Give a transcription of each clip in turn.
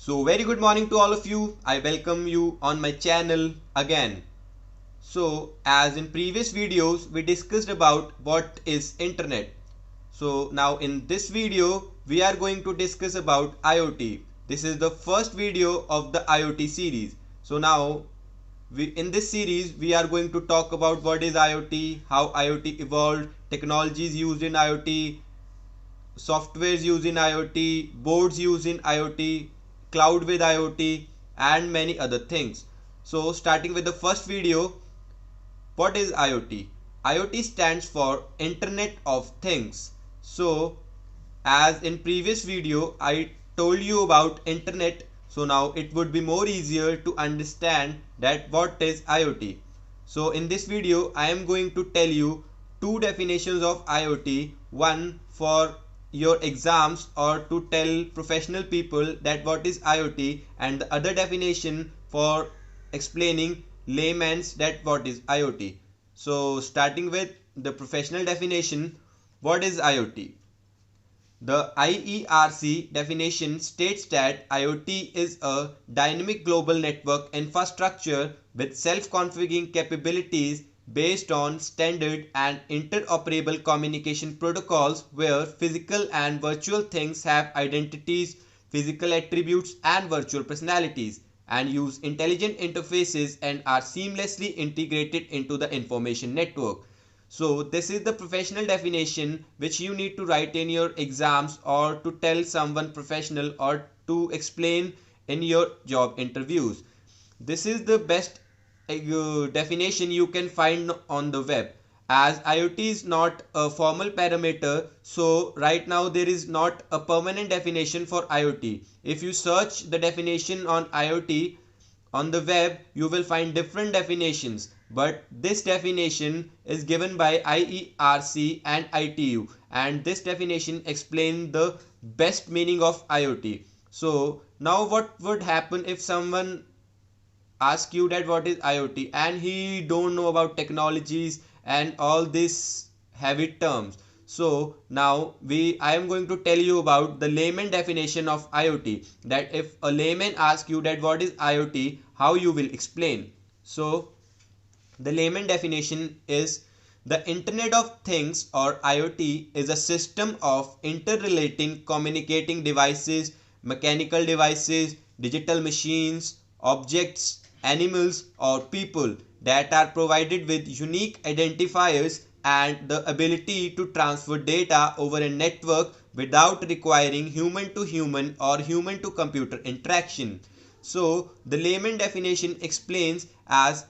So very good morning to all of you. I welcome you on my channel again. So as in previous videos we discussed about what is internet. So now in this video we are going to discuss about IoT. This is the first video of the IoT series. So now in this series we are going to talk about what is IoT, how IoT evolved, technologies used in IoT, softwares used in IoT, boards used in IoT, cloud with IoT, and many other things. So starting with the first video, what is IoT? IoT stands for Internet of Things. So as in previous video I told you about internet, so now it would be more easier to understand that what is IoT. So in this video I am going to tell you two definitions of IoT, one for your exams or to tell professional people that what is IoT, and the other definition for explaining layman's that what is IoT. So starting with the professional definition, what is IoT? The IERC definition states that IoT is a dynamic global network infrastructure with self-configuring capabilities based on standard and interoperable communication protocols where physical and virtual things have identities, physical attributes, and virtual personalities, and use intelligent interfaces and are seamlessly integrated into the information network. So this is the professional definition which you need to write in your exams or to tell someone professional or to explain in your job interviews. This is the best definition you can find on the web, as IoT is not a formal parameter. So right now there is not a permanent definition for IoT. If you search the definition on IoT on the web, you will find different definitions, but this definition is given by IERC and ITU, and this definition explains the best meaning of IoT. So now what would happen if someone ask you that what is IoT and he don't know about technologies and all these heavy terms? So now I am going to tell you about the layman definition of IoT, that if a layman asks you that what is IoT, how you will explain. So the layman definition is the Internet of Things or IoT is a system of interrelating communicating devices, mechanical devices, digital machines, objects, animals or people that are provided with unique identifiers and the ability to transfer data over a network without requiring human to human or human to computer interaction. So the layman definition explains as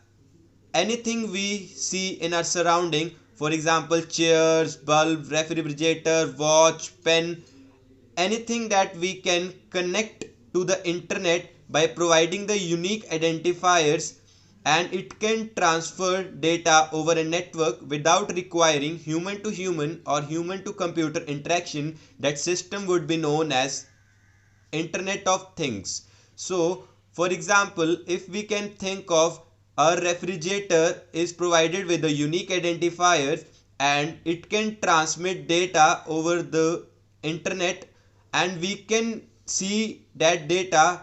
anything we see in our surrounding, for example chairs, bulb, refrigerator, watch, pen, anything that we can connect to the internet by providing the unique identifiers, and it can transfer data over a network without requiring human to human or human to computer interaction. That system would be known as Internet of Things. So for example, if we can think of a refrigerator is provided with a unique identifier and it can transmit data over the internet, and we can see that data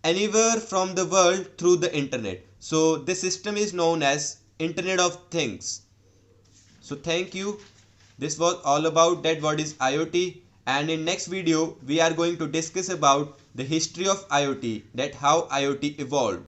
anywhere from the world through the internet. So this system is known as Internet of Things. So thank you. This was all about that what is IoT, and in next video we are going to discuss about the history of IoT, that how IoT evolved.